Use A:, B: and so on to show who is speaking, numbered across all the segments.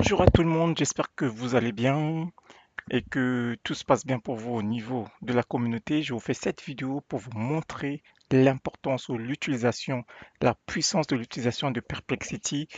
A: Bonjour à tout le monde, j'espère que vous allez bien et que tout se passe bien pour vous au niveau de la communauté. Je vous fais cette vidéo pour vous montrer l'importance ou l'utilisation, la puissance de l'utilisation de Perplexity.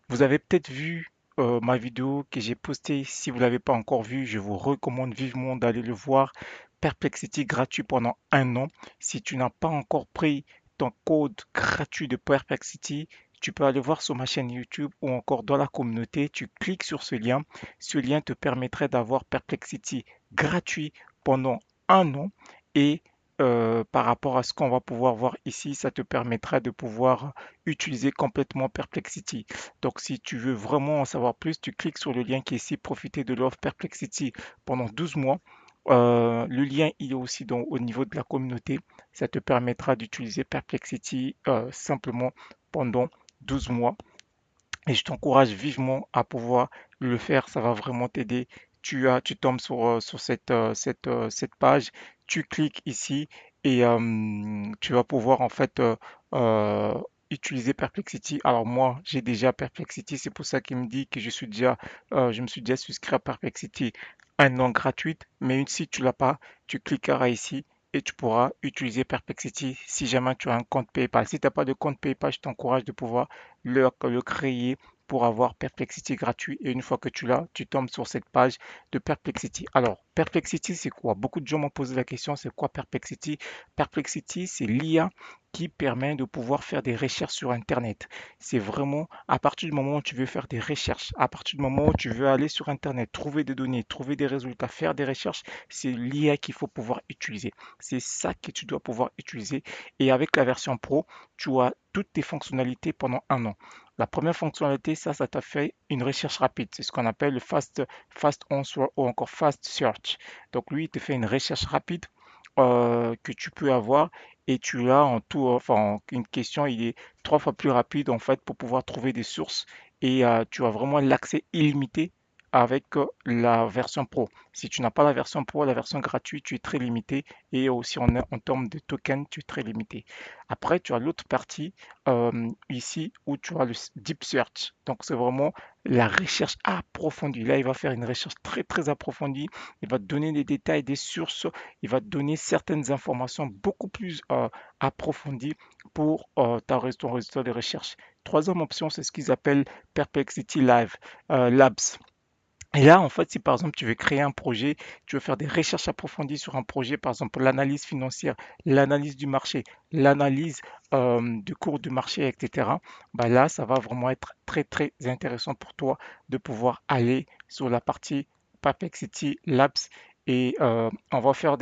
A: Vous avez peut-être vu ma vidéo que j'ai postée. Si vous ne l'avez pas encore vue, je vous recommande vivement d'aller le voir. Perplexity gratuit pendant un an. Si tu n'as pas encore pris ton code gratuit de Perplexity, tu peux aller voir sur ma chaîne YouTube ou encore dans la communauté. Tu cliques sur ce lien. Ce lien te permettrait d'avoir Perplexity gratuit pendant un an et par rapport à ce qu'on va pouvoir voir ici, ça te permettra de pouvoir utiliser complètement Perplexity. Donc, si tu veux vraiment en savoir plus, tu cliques sur le lien qui est ici, profiter de l'offre Perplexity pendant 12 mois. Le lien, il est aussi au niveau de la communauté. Ça te permettra d'utiliser Perplexity simplement pendant 12 mois. Et je t'encourage vivement à pouvoir le faire. Ça va vraiment t'aider. Tu tombes sur cette page, tu cliques ici et tu vas pouvoir en fait euh, utiliser Perplexity. Alors moi, j'ai déjà Perplexity, c'est pour ça qu'il me dit que je me suis déjà souscrit à Perplexity un an gratuite. Mais si tu l'as pas, tu cliqueras ici et tu pourras utiliser Perplexity si jamais tu as un compte PayPal. Si tu n'as pas de compte PayPal, je t'encourage de pouvoir le créer pour avoir Perplexity gratuit. Et une fois que tu l'as, tu tombes sur cette page de Perplexity. Alors, Perplexity, c'est quoi? Beaucoup de gens m'ont posé la question, c'est quoi Perplexity? Perplexity, c'est l'IA qui permet de pouvoir faire des recherches sur Internet. C'est vraiment à partir du moment où tu veux faire des recherches, à partir du moment où tu veux aller sur Internet, trouver des données, trouver des résultats, faire des recherches, c'est l'IA qu'il faut pouvoir utiliser. C'est ça que tu dois pouvoir utiliser. Et avec la version Pro, tu as toutes tes fonctionnalités pendant un an. La première fonctionnalité, ça t'a fait une recherche rapide. C'est ce qu'on appelle le fast answer ou encore fast search. Donc lui, il te fait une recherche rapide que tu peux avoir et tu as en tout, enfin, une question, il est 3 fois plus rapide en fait pour pouvoir trouver des sources et tu as vraiment l'accès illimité avec la version pro. Si tu n'as pas la version pro, la version gratuite, tu es très limité et aussi en termes de tokens, tu es très limité. Après, tu as l'autre partie ici où tu as le deep search. Donc, c'est vraiment la recherche approfondie. Là, il va faire une recherche très, très approfondie. Il va te donner des détails, des sources. Il va te donner certaines informations beaucoup plus approfondies pour ton résultat de recherche. Troisième option, c'est ce qu'ils appellent Perplexity Labs. Et là, en fait, si par exemple tu veux créer un projet, tu veux faire des recherches approfondies sur un projet, par exemple l'analyse financière, l'analyse du marché, l'analyse de cours du marché, etc., bah là, ça va vraiment être très, très intéressant pour toi de pouvoir aller sur la partie Perplexity Labs et on va faire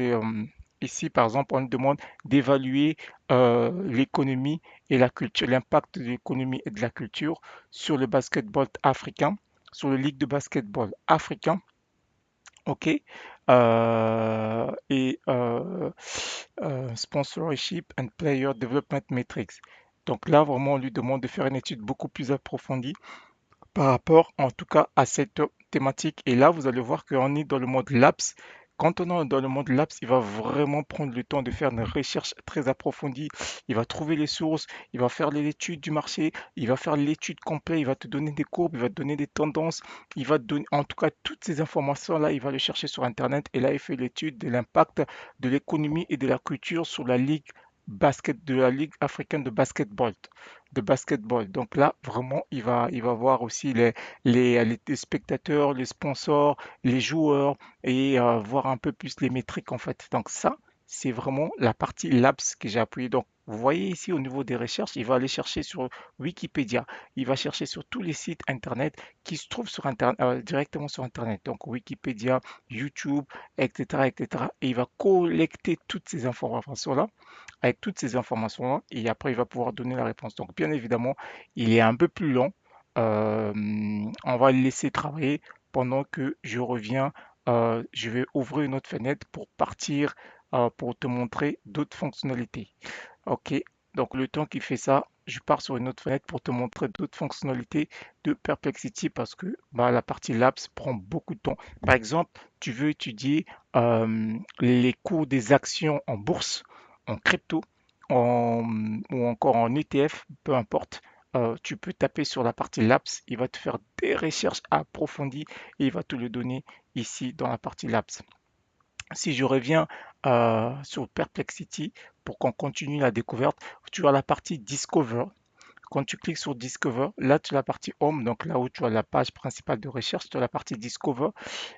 A: ici, par exemple, on nous demande d'évaluer l'économie et la culture, l'impact de l'économie et de la culture sur le basketball africain sur le Ligue de basketball africain, ok, et Sponsorship and Player Development Metrics. Donc là, vraiment, on lui demande de faire une étude beaucoup plus approfondie par rapport, en tout cas, à cette thématique. Et là, vous allez voir qu'on est dans le mode Labs. Quand on est dans le mode Labs, il va vraiment prendre le temps de faire une recherche très approfondie. Il va trouver les sources, il va faire l'étude du marché, il va faire l'étude complète, il va te donner des courbes, il va te donner des tendances, il va te donner, en tout cas, toutes ces informations-là, il va les chercher sur Internet. Et là, il fait l'étude de l'impact de l'économie et de la culture sur la ligue de la Ligue africaine de basketball. Donc là, vraiment, il va voir aussi les spectateurs, les sponsors, les joueurs et voir un peu plus les métriques en fait. Donc ça, c'est vraiment la partie Labs que j'ai appuyé. Donc, vous voyez ici au niveau des recherches, il va aller chercher sur Wikipédia, il va chercher sur tous les sites internet qui se trouvent sur internet, directement sur internet. Donc Wikipédia, YouTube, etc., etc. Et il va collecter toutes ces informations-là avec toutes ces informations-là et après il va pouvoir donner la réponse. Donc bien évidemment, il est un peu plus lent. Euh, on va le laisser travailler pendant que je reviens. Je vais ouvrir une autre fenêtre pour partir pour te montrer d'autres fonctionnalités. Ok, donc le temps qu'il fait ça, je pars sur une autre fenêtre pour te montrer d'autres fonctionnalités de Perplexity parce que bah, la partie Labs prend beaucoup de temps. Par exemple, tu veux étudier les cours des actions en bourse, en crypto, ou encore en ETF, peu importe. tu peux taper sur la partie Labs, il va te faire des recherches approfondies et il va te le donner ici dans la partie Labs. Si je reviens sur Perplexity pour qu'on continue la découverte, tu as la partie Discover. Quand tu cliques sur Discover, là tu as la partie Home, donc là où tu as la page principale de recherche, tu as la partie Discover.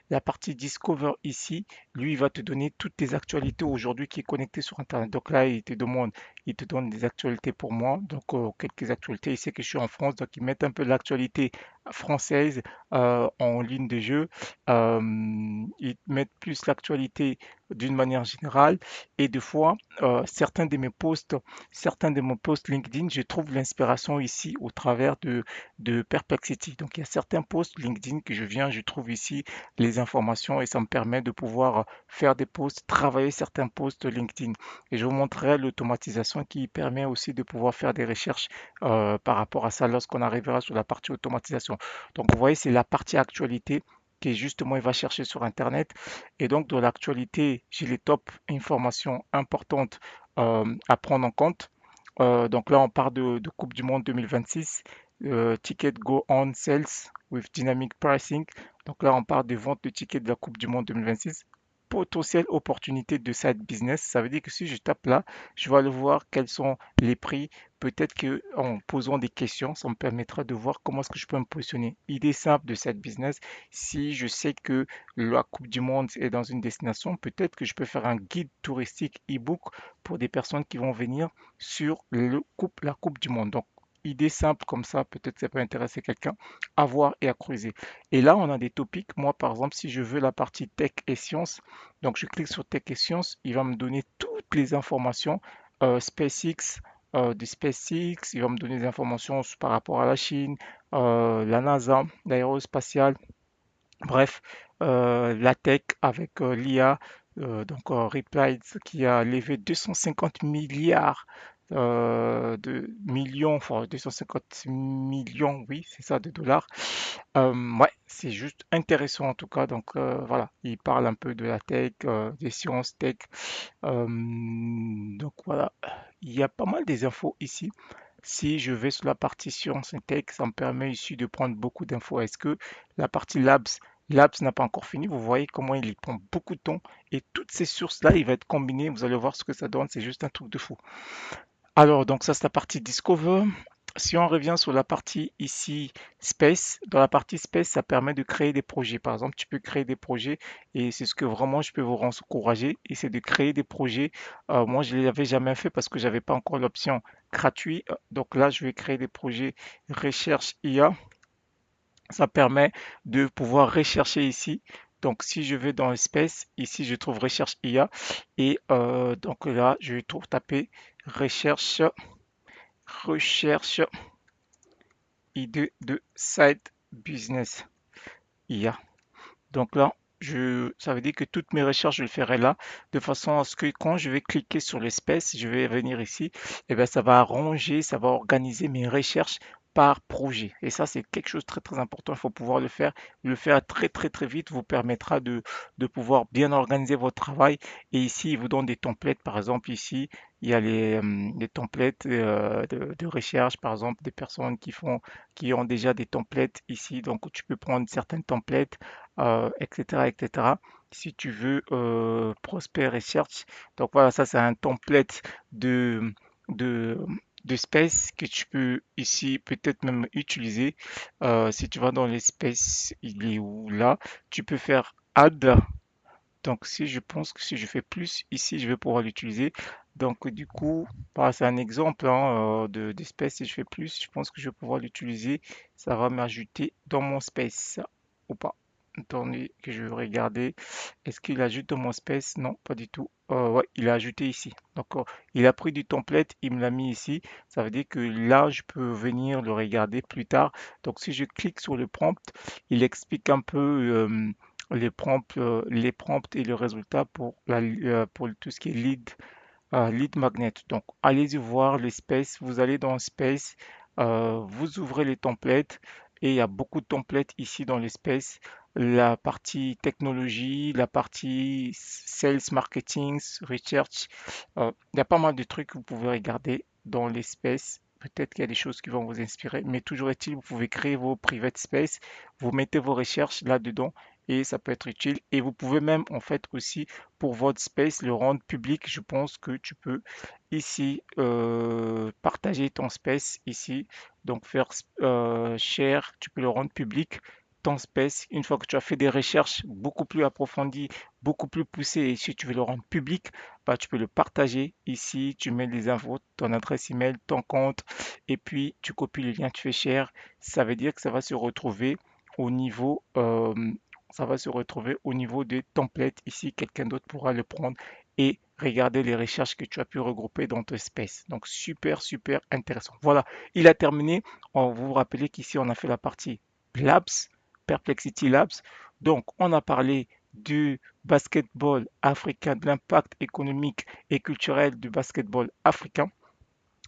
A: La partie Discover ici, lui, il va te donner toutes tes actualités aujourd'hui qui est connecté sur Internet. Donc là, il te donne des actualités pour moi. Donc quelques actualités. Il sait que je suis en France, donc ils mettent un peu l'actualité française en ligne de jeu. Ils mettent plus l'actualité d'une manière générale. Et des fois, certains de mes posts LinkedIn, je trouve l'inspiration ici au travers de Perplexity. Donc il y a certains posts LinkedIn que je trouve ici les informations et ça me permet de pouvoir faire des posts, travailler certains posts LinkedIn. Et je vous montrerai l'automatisation qui permet aussi de pouvoir faire des recherches par rapport à ça lorsqu'on arrivera sur la partie automatisation. Donc vous voyez, c'est la partie actualité qui est justement, il va chercher sur Internet. Et donc, dans l'actualité, j'ai les top informations importantes à prendre en compte. Donc là, on part de Coupe du Monde 2026. Ticket go on sales with dynamic pricing. Donc là, on parle des ventes de tickets de la Coupe du Monde 2026. Potentielle opportunité de side business. Ça veut dire que si je tape là, je vais aller voir quels sont les prix. Peut-être que en posant des questions, ça me permettra de voir comment est-ce que je peux me positionner. Idée simple de side business. Si je sais que la Coupe du Monde est dans une destination, peut-être que je peux faire un guide touristique e-book pour des personnes qui vont venir sur la Coupe du Monde. Donc, idée simple comme ça, peut-être ça peut intéresser quelqu'un à voir et à creuser. Et là, on a des topics. Moi, par exemple, si je veux la partie tech et sciences, donc je clique sur tech et sciences, il va me donner toutes les informations SpaceX, de SpaceX, il va me donner des informations par rapport à la Chine, la NASA, l'aérospatiale, bref, la tech avec l'IA, donc Replied qui a levé 250 milliards de millions, enfin 250 millions, oui, c'est ça, de dollars. Ouais, c'est juste intéressant en tout cas. Donc voilà, il parle un peu de la tech, des sciences tech. Donc voilà, il y a pas mal des infos ici. Si je vais sur la partie sciences et tech, ça me permet ici de prendre beaucoup d'infos. Est-ce que la partie labs n'a pas encore fini? Vous voyez comment il y prend beaucoup de temps. Et toutes ces sources-là, il va être combiné. Vous allez voir ce que ça donne. C'est juste un truc de fou. Alors, donc ça, c'est la partie Discover. Si on revient sur la partie ici Space, dans la partie Space, ça permet de créer des projets. Par exemple, tu peux créer des projets et c'est ce que vraiment je peux vous encourager et c'est de créer des projets. Moi, je ne l'avais jamais fait parce que j'avais pas encore l'option gratuit. Donc là, je vais créer des projets recherche IA. Ça permet de pouvoir rechercher ici. Donc, si je vais dans Space, ici, je trouve recherche IA et donc là, je vais tout taper recherche idée de side business IA. Donc là, ça veut dire que toutes mes recherches, je le ferai là, de façon à ce que quand je vais cliquer sur l'espace, je vais venir ici, et bien ça va arranger, ça va organiser mes recherches par projet. Et ça, c'est quelque chose de très très important. Il faut pouvoir le faire. Le faire très très très vite vous permettra de pouvoir bien organiser votre travail. Et ici, il vous donne des templates. Par exemple, ici, il y a les templates de recherche, par exemple, des personnes qui ont déjà des templates ici. Donc, tu peux prendre certaines templates etc., etc. Si tu veux Prosper Research. Donc voilà, ça c'est un template de, de space que tu peux ici peut-être même utiliser. Si tu vas dans l'espace, il est où là? Tu peux faire add. Donc si je pense que si je fais plus ici, je vais pouvoir l'utiliser. Donc du coup, voilà, c'est un exemple hein, d'espèce. Si je fais plus, je pense que je vais pouvoir l'utiliser. Ça va m'ajouter dans mon space ou pas. Attendez que je vais regarder. Est-ce qu'il ajoute dans mon space? Non, pas du tout. Ouais, il a ajouté ici. Donc il a pris du template, il me l'a mis ici. Ça veut dire que là, je peux venir le regarder plus tard. Donc si je clique sur le prompt, il explique un peu les prompts et le résultat pour tout ce qui est lead magnet. Donc, allez-y voir les space. Vous allez dans space, vous ouvrez les templates et il y a beaucoup de templates ici dans les space. La partie technologie, la partie sales, marketing, research. Il y a pas mal de trucs que vous pouvez regarder dans les space Peut-être qu'il y a des choses qui vont vous inspirer, mais toujours est-il, vous pouvez créer vos private space, vous mettez vos recherches là-dedans et ça peut être utile. Et vous pouvez même, en fait, aussi pour votre space, le rendre public. Je pense que tu peux ici partager ton space ici, donc faire share, tu peux le rendre public. Ton space, une fois que tu as fait des recherches beaucoup plus approfondies, beaucoup plus poussées, et si tu veux le rendre public, bah, tu peux le partager ici, tu mets les infos, ton adresse email, ton compte, et puis tu copies le lien, tu fais share. Ça veut dire que ça va se retrouver au niveau, ça va se retrouver au niveau des templates. Ici, quelqu'un d'autre pourra le prendre et regarder les recherches que tu as pu regrouper dans ton space. Donc super, super intéressant. Voilà, il a terminé. On vous rappelez qu'ici, on a fait la partie Labs, Perplexity Labs. Donc, on a parlé du basketball africain, de l'impact économique et culturel du basketball africain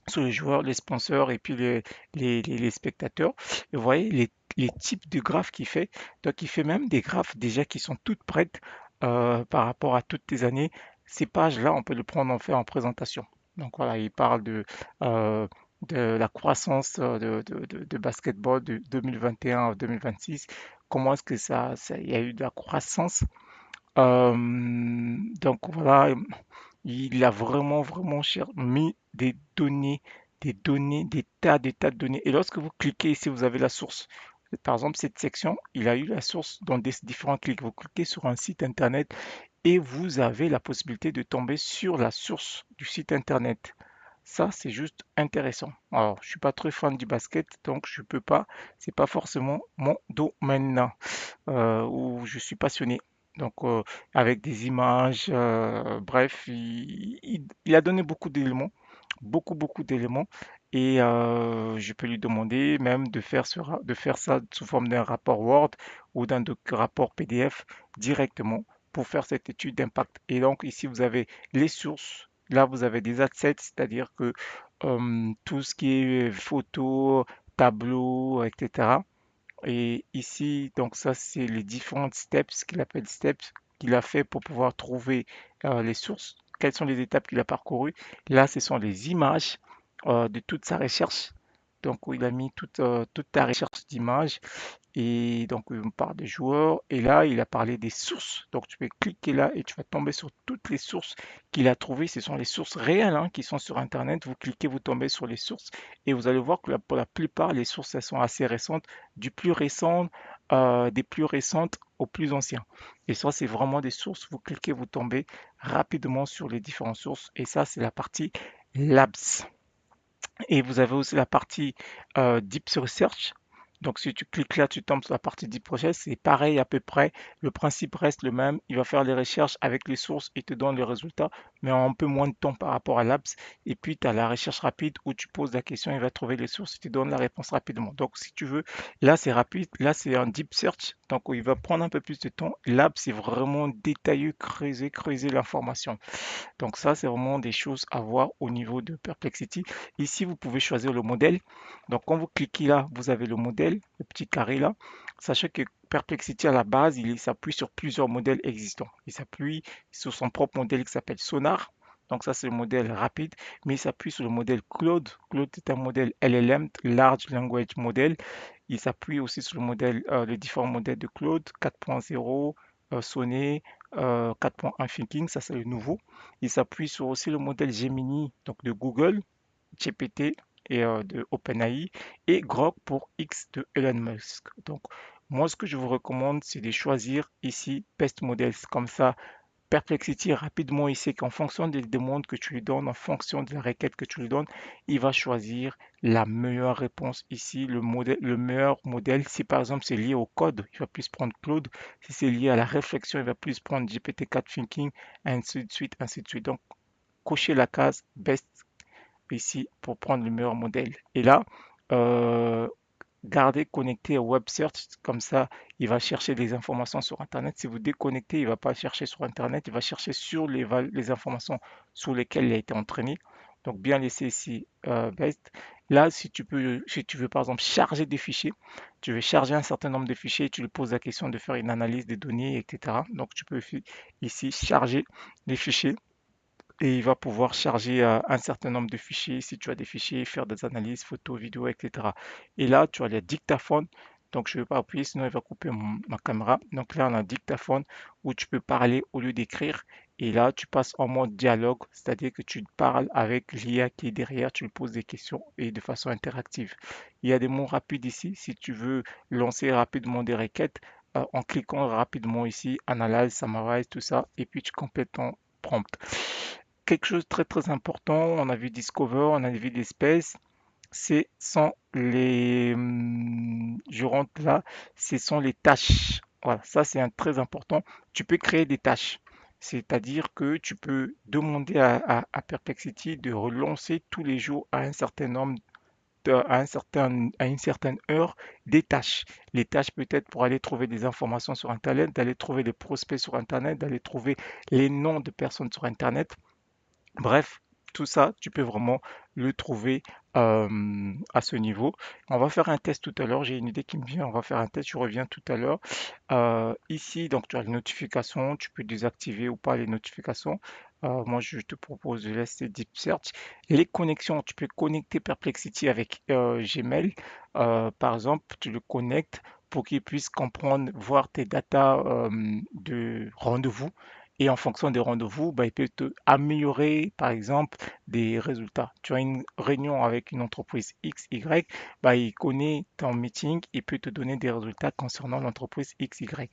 A: sur les joueurs, les sponsors et puis les spectateurs. Et vous voyez les types de graphes qu'il fait. Donc, il fait même des graphes déjà qui sont toutes prêtes par rapport à toutes les années. Ces pages-là, on peut le prendre en fait en présentation. Donc voilà, il parle euh, de la croissance de basketball de 2021 à 2026. Comment est-ce que il y a eu de la croissance donc voilà, il a vraiment, vraiment mis des tas de données. Et lorsque vous cliquez ici, vous avez la source. Par exemple, cette section, il a eu la source dans des différents clics. Vous cliquez sur un site internet et vous avez la possibilité de tomber sur la source du site internet. Ça, c'est juste intéressant. Alors, je suis pas très fan du basket, donc je peux pas. C'est pas forcément mon domaine où je suis passionné. Donc, avec des images, bref, il a donné beaucoup d'éléments, beaucoup d'éléments. Et je peux lui demander même de faire ça sous forme d'un rapport Word ou d'un rapport PDF directement pour faire cette étude d'impact. Et donc, ici, vous avez les sources. Là, vous avez des assets, c'est-à-dire que tout ce qui est photos, tableaux, etc. Et ici, donc ça, c'est les différentes steps qu'il appelle steps qu'il a fait pour pouvoir trouver les sources. Quelles sont les étapes qu'il a parcourues? Là, ce sont les images de toute sa recherche. Donc, où il a mis toute ta recherche d'images. Et donc, il me parle des joueurs. Et là, il a parlé des sources. Donc, tu peux cliquer là et tu vas tomber sur toutes les sources qu'il a trouvées. Ce sont les sources réelles hein, qui sont sur Internet. Vous cliquez, vous tombez sur les sources. Et vous allez voir que pour la plupart, les sources, elles sont assez récentes. Du plus récent, des plus récentes aux plus anciens. Et ça, c'est vraiment des sources. Vous cliquez, vous tombez rapidement sur les différentes sources. Et ça, c'est la partie Labs. Et vous avez aussi la partie Deep Research. Donc, si tu cliques là, tu tombes sur la partie Deep Research. C'est pareil à peu près. Le principe reste le même. Il va faire les recherches avec les sources et te donne les résultats, mais en un peu moins de temps par rapport à Labs. Et puis, tu as la recherche rapide où tu poses la question, il va trouver les sources et te donne la réponse rapidement. Donc, si tu veux, là, c'est rapide. Là, c'est un Deep Search. Donc, il va prendre un peu plus de temps. Labs, c'est vraiment détaillé, creuser l'information. Donc ça, c'est vraiment des choses à voir au niveau de Perplexity. Ici, vous pouvez choisir le modèle. Donc quand vous cliquez là, vous avez le modèle, le petit carré là. Sachez que Perplexity à la base, il s'appuie sur plusieurs modèles existants. Il s'appuie sur son propre modèle qui s'appelle Sonar. Donc ça, c'est le modèle rapide, mais il s'appuie sur le modèle Claude. Claude est un modèle LLM, Large Language Model. Il s'appuie aussi sur les différents modèles de Claude 4.0, Sonnet, 4.1 Thinking, ça c'est le nouveau. Il s'appuie sur aussi le modèle Gemini, donc de Google, GPT et de OpenAI, et Grok pour X de Elon Musk. Donc, moi, ce que je vous recommande, c'est de choisir ici Best Models. Comme ça, Perplexity, rapidement, il sait qu'en fonction des demandes que tu lui donnes, en fonction de la requête que tu lui donnes, il va choisir la meilleure réponse ici, le meilleur modèle. Si par exemple c'est lié au code, il va plus prendre Claude. Si c'est lié à la réflexion, il va plus prendre GPT-4 Thinking, ainsi de suite, ainsi de suite. Donc, cochez la case Best ici pour prendre le meilleur modèle. Et là, euh, gardez connecté au web search, comme ça, il va chercher des informations sur Internet. Si vous déconnectez, il ne va pas chercher sur Internet, il va chercher sur les informations sur lesquelles il a été entraîné. Donc, bien laisser ici best. Là, si tu veux par exemple charger des fichiers, tu veux charger un certain nombre de fichiers, tu lui poses la question de faire une analyse des données, etc. Donc, tu peux ici charger les fichiers et il va pouvoir charger un certain nombre de fichiers, si tu as des fichiers, faire des analyses, photos, vidéos, etc. Et là, tu as les dictaphones. Donc, je ne vais pas appuyer, sinon il va couper ma caméra. Donc là, on a un dictaphone où tu peux parler au lieu d'écrire. Et là, tu passes en mode dialogue, c'est-à-dire que tu parles avec l'IA qui est derrière, tu lui poses des questions et de façon interactive. Il y a des mots rapides ici. Si tu veux lancer rapidement des requêtes, en cliquant rapidement ici, analyse, summarize, tout ça, et puis tu complètes ton prompt. Quelque chose de très très important, on a vu Discover, on a vu l'espèce, ce sont les, je rentre là, ce sont les tâches. Voilà, ça c'est un très important. Tu peux créer des tâches, c'est-à-dire que tu peux demander à Perplexity de relancer tous les jours à un certain nombre, à une certaine heure des tâches. Les tâches peut-être pour aller trouver des informations sur Internet, d'aller trouver des prospects sur Internet, d'aller trouver les noms de personnes sur Internet. Bref, tout ça, tu peux vraiment le trouver à ce niveau. On va faire un test tout à l'heure. J'ai une idée qui me vient. On va faire un test. Je reviens tout à l'heure. Ici, donc, tu as les notifications. Tu peux désactiver ou pas les notifications. Moi, je te propose de laisser Deep Search. Les connexions, tu peux connecter Perplexity avec Gmail. Par exemple, tu le connectes pour qu'il puisse comprendre, voir tes datas de rendez-vous et en fonction des rendez-vous, bah, il peut te améliorer, par exemple, des résultats. Tu as une réunion avec une entreprise X, Y, bah, il connaît ton meeting, il peut te donner des résultats concernant l'entreprise X, Y.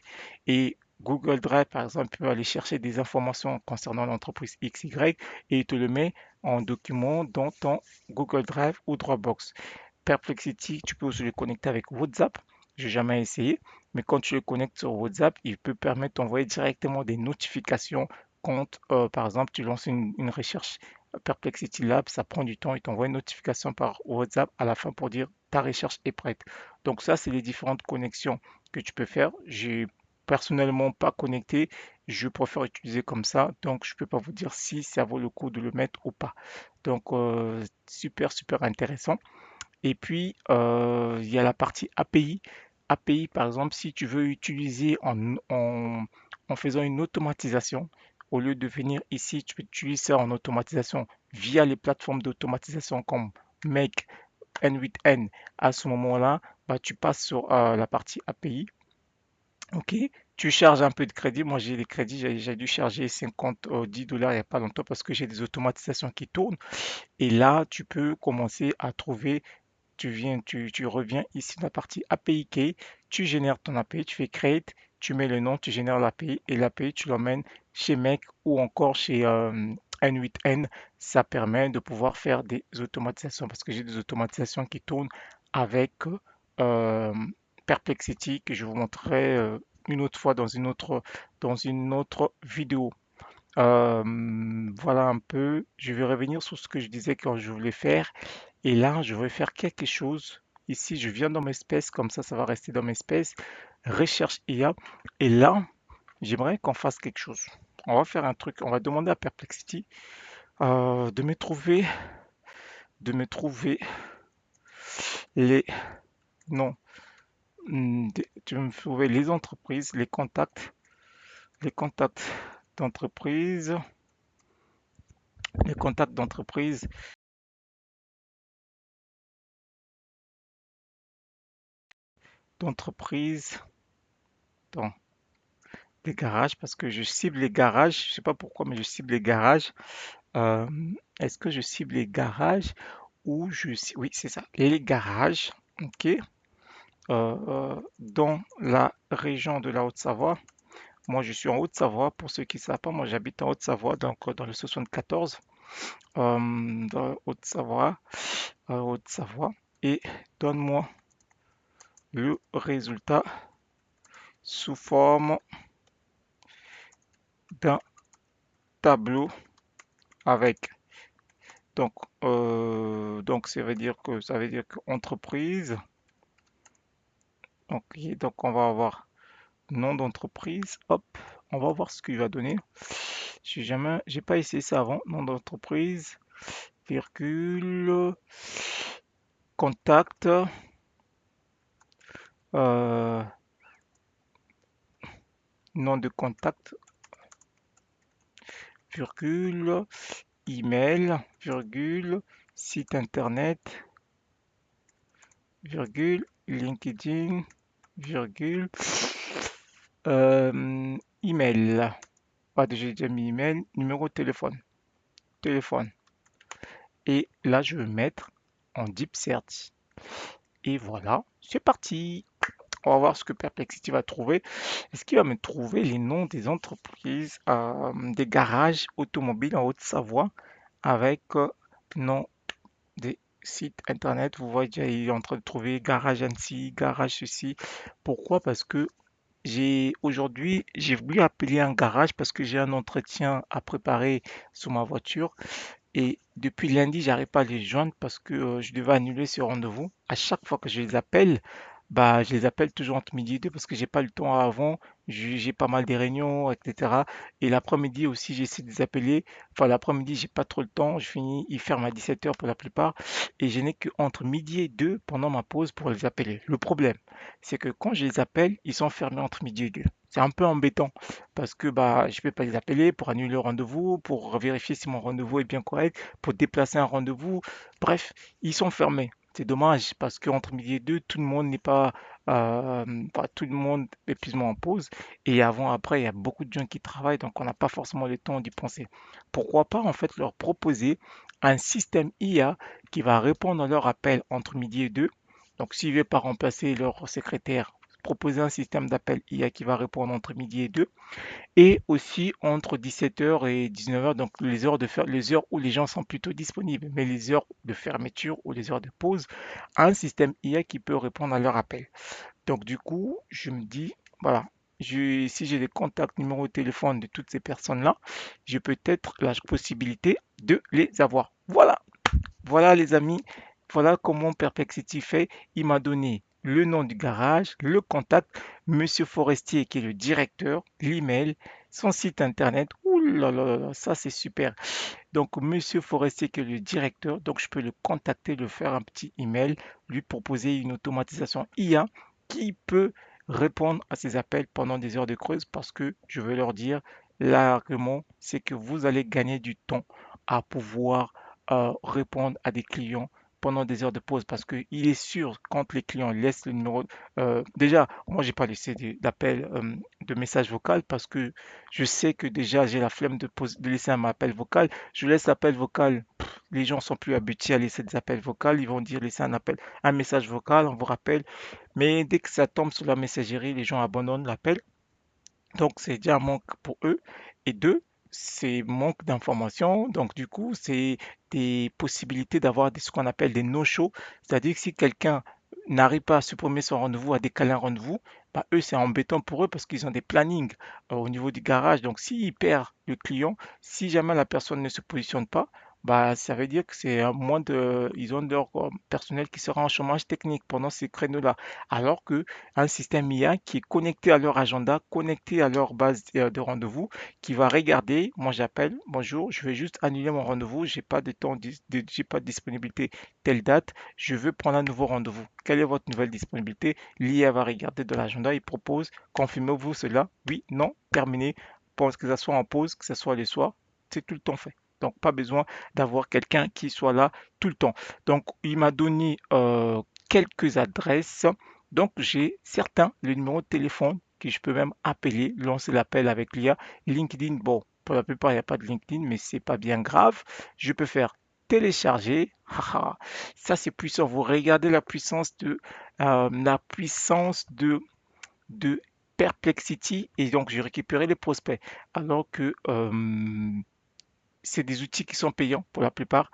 A: Et Google Drive, par exemple, peut aller chercher des informations concernant l'entreprise X, Y et il te le met en document dans ton Google Drive ou Dropbox. Perplexity, tu peux aussi le connecter avec WhatsApp. J'ai jamais essayé, mais quand tu le connectes sur WhatsApp, il peut permettre d'envoyer directement des notifications quand, par exemple, tu lances une recherche Perplexity Lab, ça prend du temps, il t'envoie une notification par WhatsApp à la fin pour dire ta recherche est prête. Donc ça, c'est les différentes connexions que tu peux faire. J'ai personnellement pas connecté, je préfère utiliser comme ça, donc je peux pas vous dire si ça vaut le coup de le mettre ou pas. Donc super super intéressant. Et puis, il y a la partie API. API, par exemple, si tu veux utiliser en faisant une automatisation, au lieu de venir ici, tu peux utiliser ça en automatisation via les plateformes d'automatisation comme Make, N8N. À ce moment-là, bah, tu passes sur la partie API. OK? Tu charges un peu de crédit. Moi, j'ai des crédits, j'ai dû charger 50, 10 dollars il n'y a pas longtemps parce que j'ai des automatisations qui tournent. Et là, tu peux commencer à trouver tu reviens ici dans la partie API Key, tu génères ton API, tu fais create, tu mets le nom, tu génères l'API et l'API tu l'emmènes chez Make ou encore chez N8N. Ça permet de pouvoir faire des automatisations parce que j'ai des automatisations qui tournent avec euh, Perplexity que je vous montrerai une autre fois dans une autre vidéo. Voilà un peu. Je vais revenir sur ce que je disais quand je voulais faire. Et là, je vais faire quelque chose. Ici, je viens dans mes espèces, comme ça va rester dans mes espèces. Recherche IA. Et là, j'aimerais qu'on fasse quelque chose. On va faire un truc. On va demander à Perplexity de me trouver les noms. Tu me trouver les contacts d'entreprise, les contacts d'entreprise, d'entreprise dans les garages, parce que je cible les garages. Je sais pas pourquoi, mais je cible les garages. Euh, Est-ce que je cible les garages ou Oui, c'est ça, les garages, ok, dans la région de la Haute-Savoie. Moi, je suis en Haute-Savoie. Pour ceux qui ne savent pas, moi, j'habite en Haute-Savoie, donc dans le 74, dans la Haute-Savoie, Haute-Savoie. Et donne-moi le résultat sous forme d'un tableau avec. Donc, donc ça veut dire que entreprise. Ok, donc on va avoir nom d'entreprise. Hop, on va voir ce qu'il va donner. J'ai pas essayé ça avant. Nom d'entreprise, virgule, contact, euh, nom de contact, virgule, email, virgule, site internet, virgule, LinkedIn, virgule, email. Pas j'ai déjà mis email, numéro de téléphone, téléphone. Et là, je vais mettre en deep search. Et voilà, c'est parti. On va voir ce que Perplexity va trouver. Est-ce qu'il va me trouver les noms des entreprises, des garages automobiles en Haute-Savoie avec nom des sites internet? Vous voyez, déjà, il est en train de trouver garage Annecy, garage ceci. Pourquoi? Parce que j'ai voulu appeler un garage parce que j'ai un entretien à préparer sur ma voiture. Et depuis lundi, j'arrive pas à les joindre parce que je devais annuler ce rendez-vous. À chaque fois que je les appelle, bah, je les appelle toujours entre midi et deux parce que j'ai pas le temps avant. J'ai pas mal des réunions, etc. Et l'après-midi aussi, j'essaie de les appeler. Enfin, l'après-midi, j'ai pas trop le temps. Je finis, ils ferment à 17 heures pour la plupart. Et je n'ai que entre midi et deux pendant ma pause pour les appeler. Le problème, c'est que quand je les appelle, ils sont fermés entre midi et deux. C'est un peu embêtant parce que bah, je peux pas les appeler pour annuler le rendez-vous, pour vérifier si mon rendez-vous est bien correct, pour déplacer un rendez-vous. Bref, ils sont fermés. C'est dommage parce qu'entre midi et deux, tout le monde n'est pas, tout le monde est plus ou moins en pause. Et avant, après, il y a beaucoup de gens qui travaillent, donc on n'a pas forcément le temps d'y penser. Pourquoi pas en fait leur proposer un système IA qui va répondre à leur appel entre midi et deux. Donc s'ils ne veulent pas remplacer leur secrétaire, proposer un système d'appel IA qui va répondre entre midi et deux et aussi entre 17 heures et 19 heures, donc les heures où les gens sont plutôt disponibles, mais les heures de fermeture ou les heures de pause, un système IA qui peut répondre à leur appel. Donc du coup, je me dis, voilà, si j'ai les contacts, numéro de téléphone de toutes ces personnes-là, j'ai peut-être la possibilité de les avoir. Voilà, voilà les amis, voilà comment Perplexity fait. Il m'a donné le nom du garage, le contact, Monsieur Forestier qui est le directeur, l'email, son site internet. Ouh là là là là, ça c'est super. Donc Monsieur Forestier qui est le directeur, donc je peux le contacter, lui faire un petit email, lui proposer une automatisation IA qui peut répondre à ses appels pendant des heures de creuse parce que je veux leur dire l'argument, c'est que vous allez gagner du temps à pouvoir répondre à des clients pendant des heures de pause parce que il est sûr quand les clients laissent le numéro déjà moi j'ai pas laissé d'appel de message vocal parce que je sais que déjà j'ai la flemme de laisser un appel vocal. Je laisse l'appel vocal, les gens sont plus habitués à laisser des appels vocaux, ils vont dire laisser un message vocal, on vous rappelle, mais dès que ça tombe sur la messagerie, les gens abandonnent l'appel. Donc, c'est déjà un manque pour eux. Et deux, c'est manque d'informations. Donc, du coup, c'est des possibilités d'avoir ce qu'on appelle des no-shows. C'est-à-dire que si quelqu'un n'arrive pas à supprimer son rendez-vous, à décaler un rendez-vous, bah, eux, c'est embêtant pour eux parce qu'ils ont des plannings au niveau du garage. Donc, s'ils perdent le client, si jamais la personne ne se positionne pas, bah, ça veut dire que c'est moins de, ils ont leur personnel qui sera en chômage technique pendant ces créneaux-là. Alors que un système IA qui est connecté à leur agenda, connecté à leur base de rendez-vous, qui va regarder, moi j'appelle, bonjour, je vais juste annuler mon rendez-vous, j'ai pas de temps, j'ai pas de disponibilité telle date, je veux prendre un nouveau rendez-vous. Quelle est votre nouvelle disponibilité? L'IA va regarder de l'agenda, il propose, confirmez-vous cela, oui, non, terminé. Pense que ça soit en pause, que ce soit le soir, c'est tout le temps fait. Donc, pas besoin d'avoir quelqu'un qui soit là tout le temps. Donc, il m'a donné quelques adresses donc, j'ai certains, le numéro de téléphone que je peux même appeler, lancer l'appel avec l'IA. LinkedIn, bon, pour la plupart, il n'y a pas de LinkedIn, mais c'est pas bien grave. Je peux faire télécharger. Haha, ça, c'est puissant. Vous regardez la puissance de Perplexity et donc j'ai récupéré les prospects. Alors que c'est des outils qui sont payants pour la plupart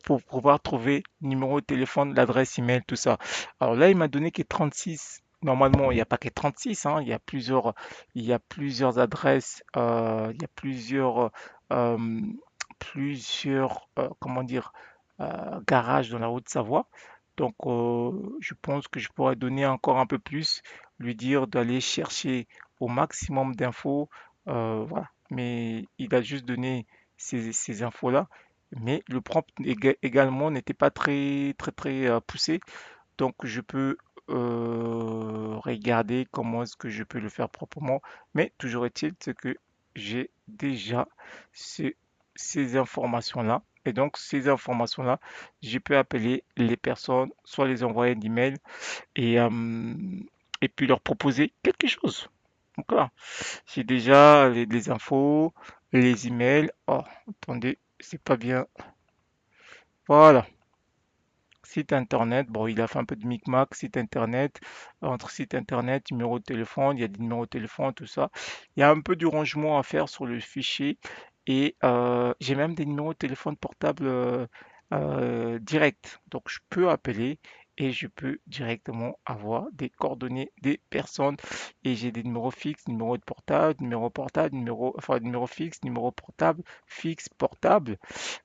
A: pour pouvoir trouver numéro de téléphone, l'adresse email, tout ça. Alors là, il m'a donné que 36. Normalement, il n'y a pas que 36, hein, il y a plusieurs adresses, il y a euh, comment dire, garages dans la Haute-Savoie. Donc, je pense que je pourrais donner encore un peu plus, lui dire d'aller chercher au maximum d'infos. Voilà. Mais il a juste donné ces infos-là. Mais le prompt également n'était pas très, très, très poussé. Donc, je peux regarder comment est-ce que je peux le faire proprement. Mais toujours est-il, c'est que j'ai déjà ce- ces informations-là. Et donc, ces informations-là, je peux appeler les personnes, soit les envoyer un email et, euh, et puis leur proposer quelque chose. Donc là, j'ai déjà les infos, les emails. Oh, attendez, c'est pas bien. Voilà. Site internet, bon, il a fait un peu de micmac, site internet, entre site internet, numéro de téléphone, il y a des numéros de téléphone, tout ça. Il y a un peu du rangement à faire sur le fichier et j'ai même des numéros de téléphone portable direct. Donc je peux appeler et je peux directement avoir des coordonnées des personnes et j'ai des numéros fixes, numéro portable, numéro fixe, numéro portable, fixe, portable.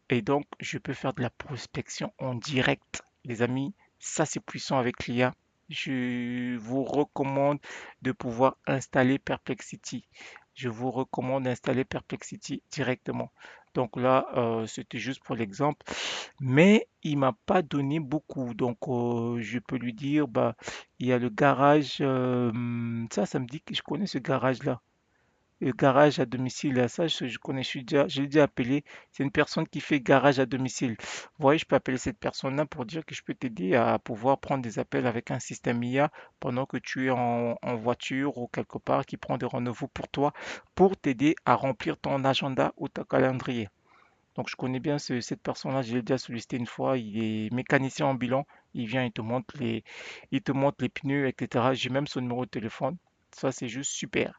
A: Et donc, je peux faire de la prospection en direct. Les amis, ça c'est puissant avec l'IA. Je vous recommande de pouvoir installer Perplexity. Je vous recommande d'installer Perplexity directement. Donc là, c'était juste pour l'exemple. Mais il m'a pas donné beaucoup. Donc, je peux lui dire, bah, il y a le garage. Ça me dit que je connais ce garage-là. Le garage à domicile, là, ça, je connais, je l'ai déjà appelé. C'est une personne qui fait garage à domicile. Vous voyez, je peux appeler cette personne-là pour dire que je peux t'aider à pouvoir prendre des appels avec un système IA pendant que tu es en voiture ou quelque part qui prend des rendez-vous pour toi pour t'aider à remplir ton agenda ou ton calendrier. Donc, je connais bien cette personne-là, je l'ai déjà sollicité une fois. Il est mécanicien ambulant. Il vient, il te montre les pneus, etc. J'ai même son numéro de téléphone. Ça, c'est juste super.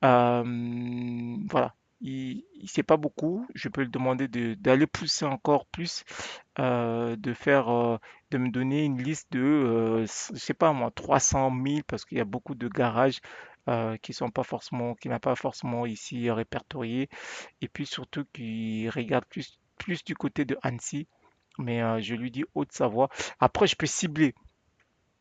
A: Voilà, il sait pas beaucoup. Je peux lui demander d'aller pousser encore plus, de faire, de me donner une liste de, je sais pas moi, 300 000 parce qu'il y a beaucoup de garages qui sont pas forcément, qui n'a pas forcément ici répertorié. Et puis surtout qu'il regarde plus du côté de Annecy. Mais je lui dis Haute-Savoie. Après, je peux cibler.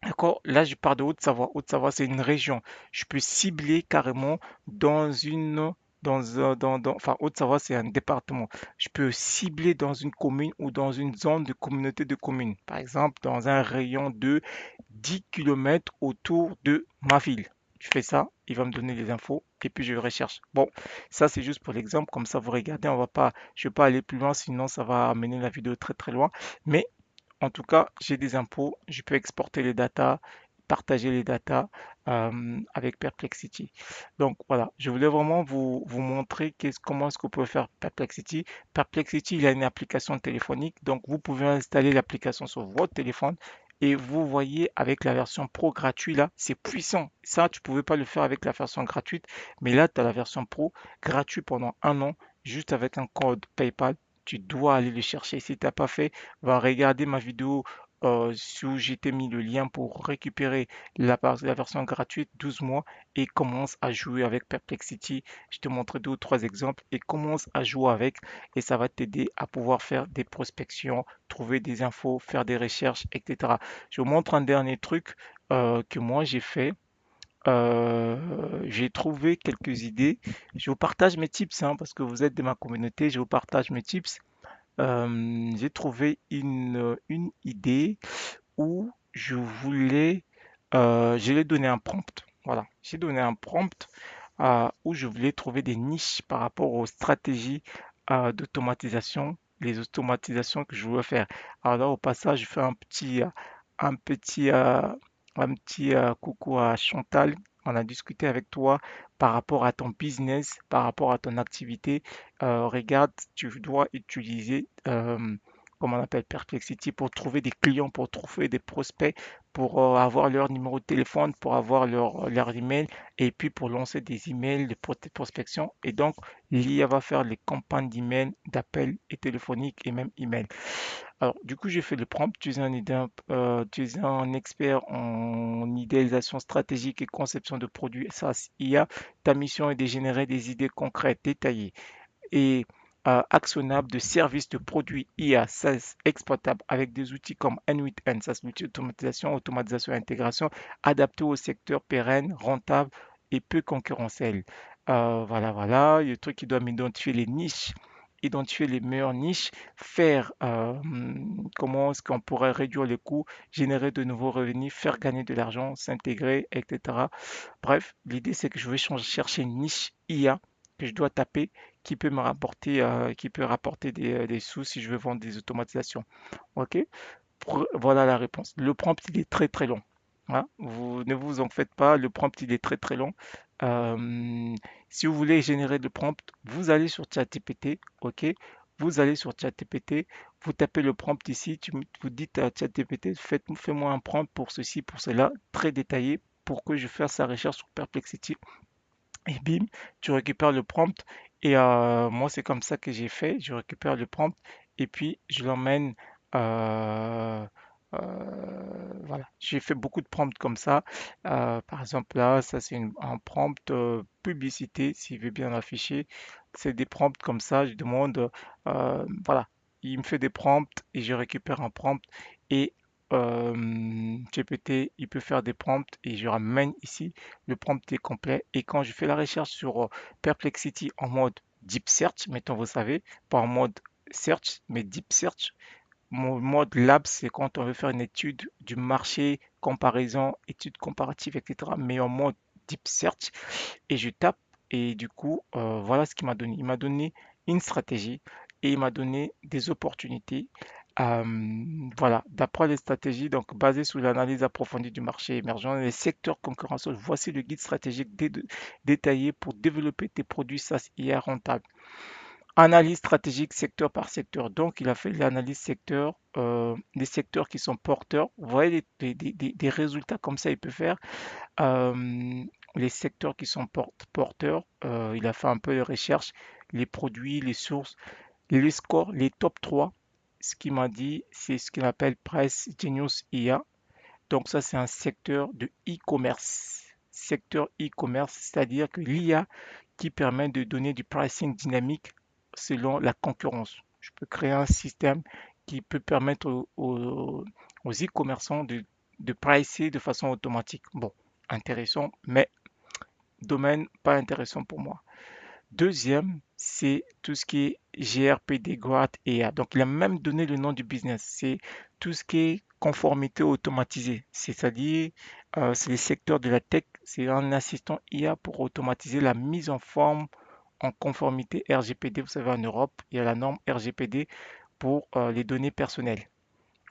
A: D'accord? Là, je pars de Haute-Savoie. Haute-Savoie, c'est une région. Je peux cibler carrément dans une, enfin, Haute-Savoie, c'est un département. Je peux cibler dans une commune ou dans une zone de communauté de communes. Par exemple, dans un rayon de 10 kilomètres autour de ma ville. Je fais ça, il va me donner les infos et puis je recherche. Bon, ça c'est juste pour l'exemple, comme ça vous regardez, je vais pas aller plus loin, sinon ça va amener la vidéo très très loin. Mais en tout cas, j'ai des infos, je peux exporter les datas, partager les datas avec Perplexity. Donc voilà, je voulais vraiment vous montrer comment est-ce que vous pouvez faire Perplexity. Perplexity, il a une application téléphonique, donc vous pouvez installer l'application sur votre téléphone et vous voyez avec la version pro gratuite là, c'est puissant. Ça, tu ne pouvais pas le faire avec la version gratuite, mais là, tu as la version pro gratuite pendant un an, juste avec un code PayPal. Tu dois aller le chercher. Si tu n'as pas fait, va regarder ma vidéo où j'ai mis le lien pour récupérer la version gratuite 12 mois et commence à jouer avec Perplexity. Je te montre deux ou trois exemples et commence à jouer avec et ça va t'aider à pouvoir faire des prospections, trouver des infos, faire des recherches, etc. Je vous montre un dernier truc que moi j'ai fait. J'ai trouvé quelques idées. Je vous partage mes tips hein, parce que vous êtes de ma communauté. Je vous partage mes tips. J'ai trouvé une idée où je l'ai donné un prompt. Voilà, j'ai donné un prompt où je voulais trouver des niches par rapport aux stratégies d'automatisation, les automatisations que je voulais faire. Alors là, au passage, je fais un petit, euh, un petit coucou à Chantal. On a discuté avec toi par rapport à ton business, par rapport à ton activité. Regarde, tu dois utiliser, comment on appelle, Perplexity pour trouver des clients, pour trouver des prospects, pour avoir leur numéro de téléphone, pour avoir leur email et puis pour lancer des emails de prospection. Et donc, l'IA va faire les campagnes d'email, d'appels et téléphoniques et même email. Alors, du coup, j'ai fait le prompt. Tu es un expert en idéalisation stratégique et conception de produits SaaS IA. Ta mission est de générer des idées concrètes, détaillées et actionnables de services de produits IA SaaS exploitables avec des outils comme N8N, ça c'est l'outil d'automatisation, automatisation et intégration, adaptés au secteur pérenne, rentable et peu concurrentiel. Voilà, il y a le truc qui doit m'identifier les niches, identifier les meilleures niches, faire comment est-ce qu'on pourrait réduire les coûts, générer de nouveaux revenus, faire gagner de l'argent, s'intégrer, etc. Bref, l'idée c'est que je vais chercher une niche IA que je dois taper qui peut me rapporter, qui peut rapporter des sous si je veux vendre des automatisations. OK? Voilà la réponse. Le prompt, il est très très long. Hein. Vous ne vous en faites pas, le prompt, il est très très long. Si vous voulez générer le prompt, vous allez sur ChatGPT, OK? Vous allez sur ChatGPT, vous tapez le prompt ici, vous dites à ChatGPT, fais-moi un prompt pour ceci, pour cela, très détaillé, pour que je fasse sa recherche sur Perplexity. Et bim, tu récupères le prompt. Et moi, c'est comme ça que j'ai fait. Je récupère le prompt et puis je l'emmène. euh, voilà, j'ai fait beaucoup de prompts comme ça. Par exemple, là, ça c'est un prompt publicité, s'il veut bien l'afficher. C'est des prompts comme ça. Je demande, voilà, il me fait des prompts et je récupère un prompt. Et GPT, il peut faire des prompts et je ramène ici le prompt est complet. Et quand je fais la recherche sur Perplexity en mode Deep Search, mettons, vous savez, pas en mode Search, mais Deep Search, mon mode Lab, c'est quand on veut faire une étude du marché, comparaison, étude comparative, etc. Mais en mode Deep Search, et je tape, et du coup, voilà ce qu'il m'a donné. Il m'a donné une stratégie et il m'a donné des opportunités. Voilà, d'après les stratégies, donc basées sur l'analyse approfondie du marché émergent et les secteurs concurrentiels, voici le guide stratégique détaillé pour développer tes produits SaaS IA rentables. Analyse stratégique secteur par secteur. Donc, il a fait l'analyse secteur, des secteurs qui sont porteurs. Vous voyez des résultats comme ça, il peut faire. Euh, les secteurs qui sont porteurs, il a fait un peu de recherche, les produits, les sources, les scores, les top 3. Ce qu'il m'a dit, c'est ce qu'il appelle Price Genius IA. Donc ça, c'est un secteur de e-commerce. Secteur e-commerce, c'est-à-dire que l'IA qui permet de donner du pricing dynamique selon la concurrence. Je peux créer un système qui peut permettre aux e-commerçants de pricer de façon automatique. Bon, intéressant, mais domaine pas intéressant pour moi. Deuxième, c'est tout ce qui est GRPD, Growth IA. Donc, il a même donné le nom du business. C'est tout ce qui est conformité automatisée. C'est-à-dire, c'est le secteur de la tech. C'est un assistant IA pour automatiser la mise en forme en conformité RGPD. Vous savez, en Europe, il y a la norme RGPD pour les données personnelles.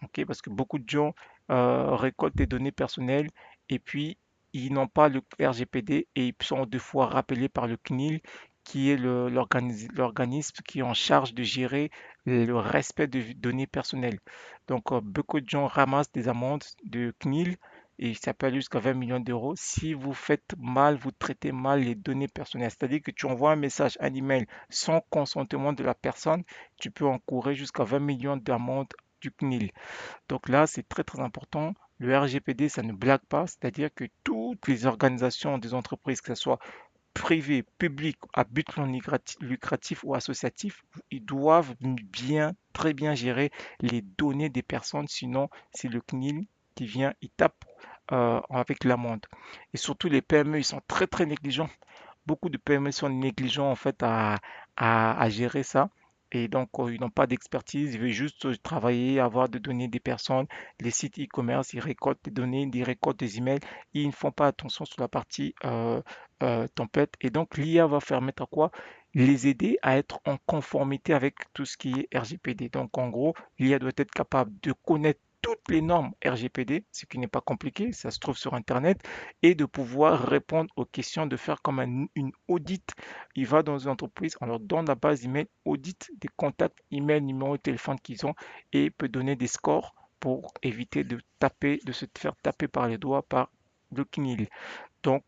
A: Ok, parce que beaucoup de gens récoltent des données personnelles et puis ils n'ont pas le RGPD et ils sont deux fois rappelés par le CNIL qui est l'organisme qui est en charge de gérer le respect de données personnelles. Donc beaucoup de gens ramassent des amendes de CNIL et ça peut aller jusqu'à 20 millions d'euros si vous faites mal, vous traitez mal les données personnelles. C'est-à-dire que tu envoies un message, un email sans consentement de la personne, tu peux encourir jusqu'à 20 millions d'amendes du CNIL. Donc là, c'est très très important. Le RGPD, ça ne blague pas, c'est-à-dire que toutes les organisations des entreprises, que ce soit privées, publiques, à but non lucratif ou associatif, ils doivent bien, très bien gérer les données des personnes, sinon c'est le CNIL qui vient, il tape avec l'amende. Et surtout les PME, ils sont très très négligents. Beaucoup de PME sont négligents en fait à gérer ça. Et donc, ils n'ont pas d'expertise, ils veulent juste travailler, avoir des données des personnes, les sites e-commerce, ils récoltent des données, ils récoltent des emails, ils ne font pas attention sur la partie tempête. Et donc, l'IA va permettre à quoi? Les aider à être en conformité avec tout ce qui est RGPD. Donc, en gros, l'IA doit être capable de connaître toutes les normes RGPD, ce qui n'est pas compliqué, ça se trouve sur Internet, et de pouvoir répondre aux questions, de faire comme une audit. Il va dans une entreprise, on leur donne la base email, audit des contacts email, numéro de téléphone qu'ils ont et peut donner des scores pour éviter de taper, de se faire taper par les doigts par le CNIL. Donc,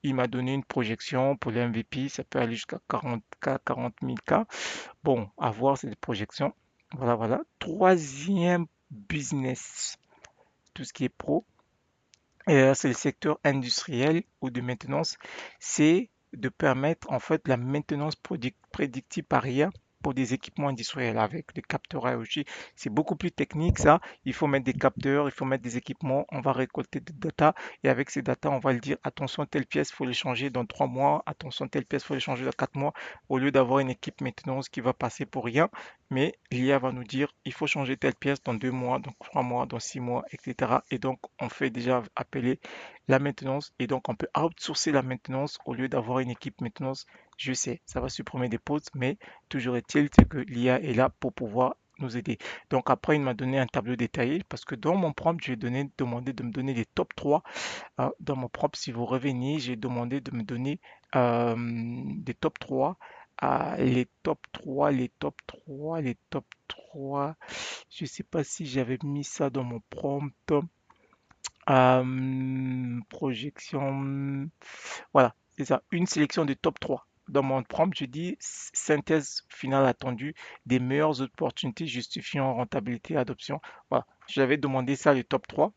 A: il m'a donné une projection pour les MVP, ça peut aller jusqu'à 40K, 40 000 K. Bon, à voir cette projection. Voilà, voilà. Troisième business, tout ce qui est pro, c'est le secteur industriel ou de maintenance, c'est de permettre en fait la maintenance prédictive par IA pour des équipements industriels avec des capteurs IoT. C'est beaucoup plus technique ça. Il faut mettre des capteurs, il faut mettre des équipements, on va récolter des data et avec ces data, on va le dire attention, telle pièce, il faut les changer dans 3 mois, attention, telle pièce, il faut les changer dans 4 mois, au lieu d'avoir une équipe maintenance qui va passer pour rien. Mais l'IA va nous dire il faut changer telle pièce dans 2 mois, dans 3 mois, dans 6 mois, etc. Et donc, on fait déjà appeler la maintenance et donc on peut outsourcer la maintenance au lieu d'avoir une équipe maintenance Je sais, ça va supprimer des pauses, mais toujours est-il c'est que l'IA est là pour pouvoir nous aider. Donc après, il m'a donné un tableau détaillé parce que dans mon prompt, j'ai demandé de me donner les top 3. Dans mon prompt, si vous revenez, j'ai demandé de me donner des top 3. Les top 3, les top 3, les top 3. Je ne sais pas si j'avais mis ça dans mon prompt. Projection. Voilà, c'est ça. Une sélection de top 3. Dans mon prompt, je dis synthèse finale attendue des meilleures opportunités justifiant rentabilité et adoption. Voilà, j'avais demandé ça, les top 3.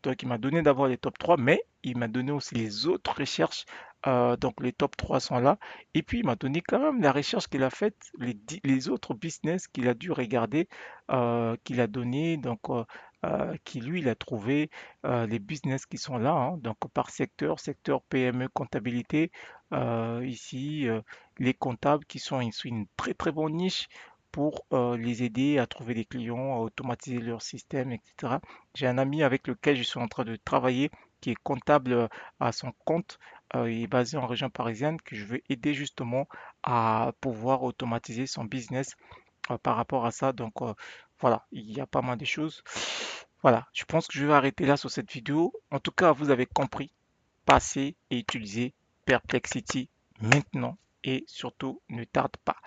A: Donc, il m'a donné d'abord les top 3, mais il m'a donné aussi les autres recherches. Donc, les top 3 sont là. Et puis, il m'a donné quand même la recherche qu'il a faite, les autres business qu'il a dû regarder, qu'il a donné, donc, qui lui, il a trouvé les business qui sont là, hein, donc par secteur, secteur PME, comptabilité. Ici, les comptables qui sont une très très bonne niche pour les aider à trouver des clients, à automatiser leur système, etc. J'ai un ami avec lequel je suis en train de travailler qui est comptable à son compte. Il est basé en région parisienne que je veux aider justement à pouvoir automatiser son business par rapport à ça. Donc voilà, il y a pas mal de choses. Voilà, je pense que je vais arrêter là sur cette vidéo. En tout cas, vous avez compris, passez et utilisez Perplexity maintenant et surtout ne tarde pas.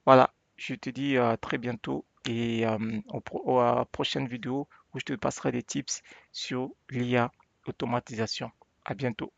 A: Voilà, je te dis à très bientôt et à la prochaine vidéo où je te passerai des tips sur l'IA automatisation. À bientôt.